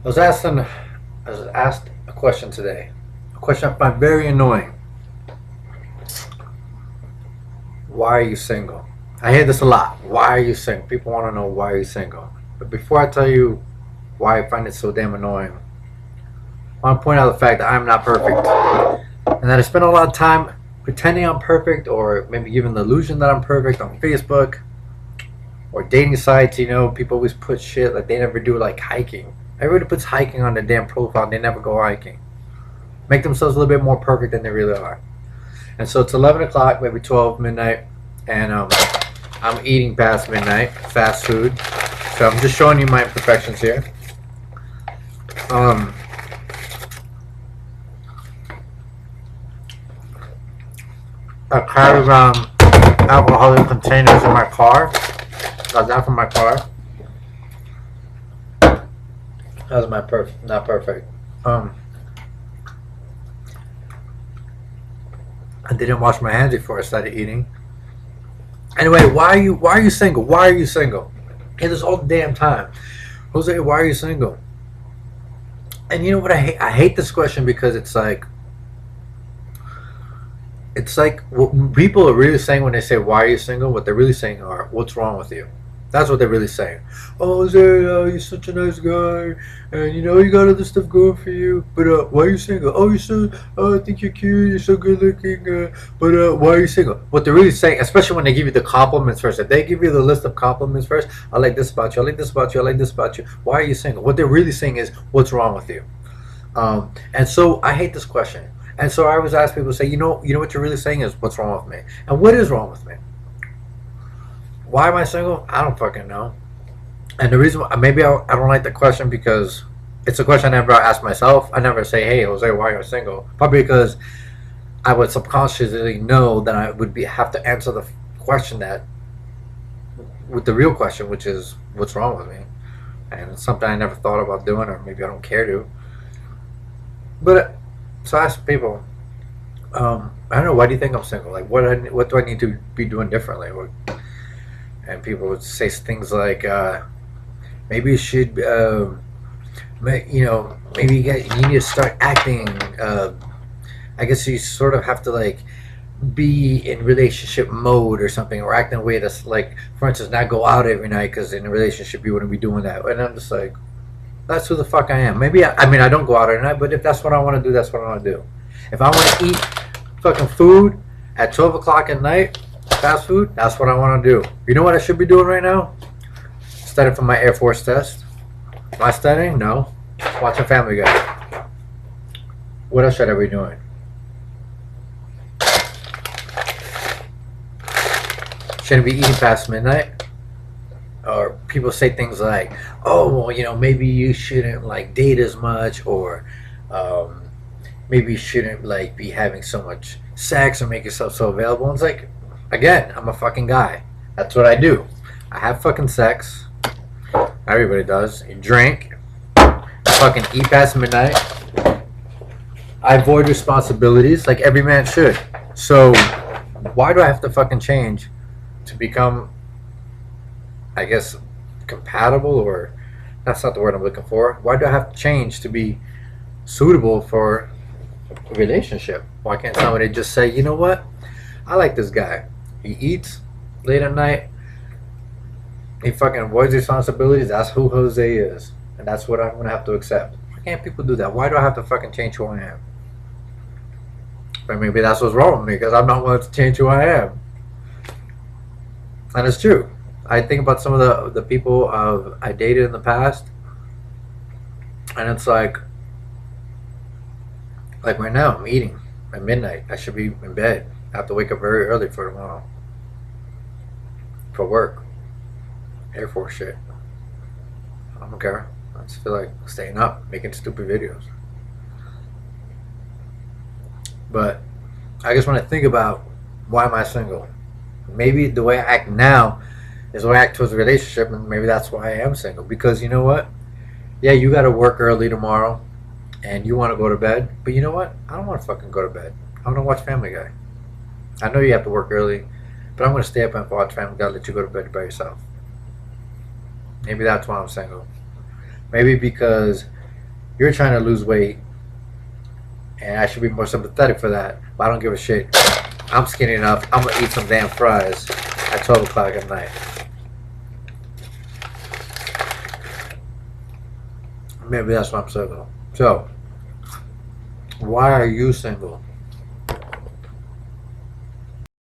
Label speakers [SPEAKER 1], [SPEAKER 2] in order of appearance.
[SPEAKER 1] I was asked a question today. A question I find very annoying. Why are you single? I hear this a lot. Why are you single? People want to know why are you single. But before I tell you why I find it so damn annoying, I want to point out the fact that I'm not perfect. And that I spend a lot of time pretending I'm perfect or maybe giving the illusion that I'm perfect on Facebook or dating sites. People always put shit like they never do like hiking. Everybody puts hiking on their damn profile and they never go hiking. Make themselves a little bit more perfect than they really are. And so it's 11 o'clock, maybe 12 midnight, and I'm eating past midnight, fast food. So I'm just showing you my imperfections here. Um, I carry around alcoholic containers in my car. Got that from my car. That was not perfect. I didn't wash my hands before I started eating. Anyway, why are you single? Why are you single? Hey, this all the damn time. Jose, why are you single? And you know what I hate? I hate this question because it's like what people are really saying when they say why are you single, what they're really saying are what's wrong with you. That's what they're really saying. Oh, Jose, you're such a nice guy, and you got all this stuff going for you. But why are you single? Oh, you're so. Oh, I think you're cute. You're so good looking. But why are you single? What they're really saying, especially when they give you the compliments first, if they give you the list of compliments first, I like this about you. I like this about you. I like this about you. Why are you single? What they're really saying is what's wrong with you. And so I hate this question. And so I always ask people, say, what you're really saying is what's wrong with me, and what is wrong with me. Why am I single? I don't fucking know. And the reason maybe I don't like the question because it's a question I never ask myself. I never say, "Hey, Jose, why are you single?" Probably because I would subconsciously know that I would have to answer the question with the real question, which is, "What's wrong with me?" And it's something I never thought about doing, or maybe I don't care to. But so I ask people, I don't know, why do you think I'm single? Like, what do I need to be doing differently? And people would say things like, maybe you should, maybe you need to start acting. I guess you sort of have to like be in relationship mode or something, or act in a way that's like, for instance, not go out every night because in a relationship you wouldn't be doing that. And I'm just like, that's who the fuck I am. Maybe I mean I don't go out every night, but if that's what I want to do, that's what I want to do. If I want to eat fucking food at 12 o'clock at night, fast food, that's what I want to do. You know what I should be doing right now? Studying for my Air Force test. Am I studying? No. Watching Family Guy. What else should I be doing? Shouldn't be eating past midnight. Or people say things like, oh, well, maybe you shouldn't like date as much, or maybe you shouldn't like be having so much sex or make yourself so available. And it's like, again, I'm a fucking guy. That's what I do. I have fucking sex. Everybody does. You drink. I fucking eat past midnight. I avoid responsibilities like every man should. So why do I have to fucking change to become, I guess, compatible? Or that's not the word I'm looking for. Why do I have to change to be suitable for a relationship? Why can't somebody just say, you know what? I like this guy. He eats late at night. He fucking avoids responsibilities. That's who Jose is. And that's what I'm going to have to accept. Why can't people do that? Why do I have to fucking change who I am? But maybe that's what's wrong with me, because I'm not willing to change who I am. And it's true. I think about some of the people I dated in the past. And it's like right now, I'm eating at midnight. I should be in bed. I have to wake up very early for tomorrow. For work. Air Force shit. I don't care. I just feel like staying up, making stupid videos. But I guess when I think about why am I single, maybe the way I act now is the way I act towards a relationship, and maybe that's why I am single. Because you know what? Yeah, you got to work early tomorrow, and you want to go to bed. But you know what? I don't want to fucking go to bed. I want to watch Family Guy. I know you have to work early, but I'm going to stay up and watch Family Guy, let you go to bed by yourself. Maybe that's why I'm single. Maybe because You're trying to lose weight, and I should be more sympathetic for that. But I don't give a shit. I'm skinny enough. I'm gonna eat some damn fries at 12 o'clock at night. Maybe that's why I'm single. So, why are you single?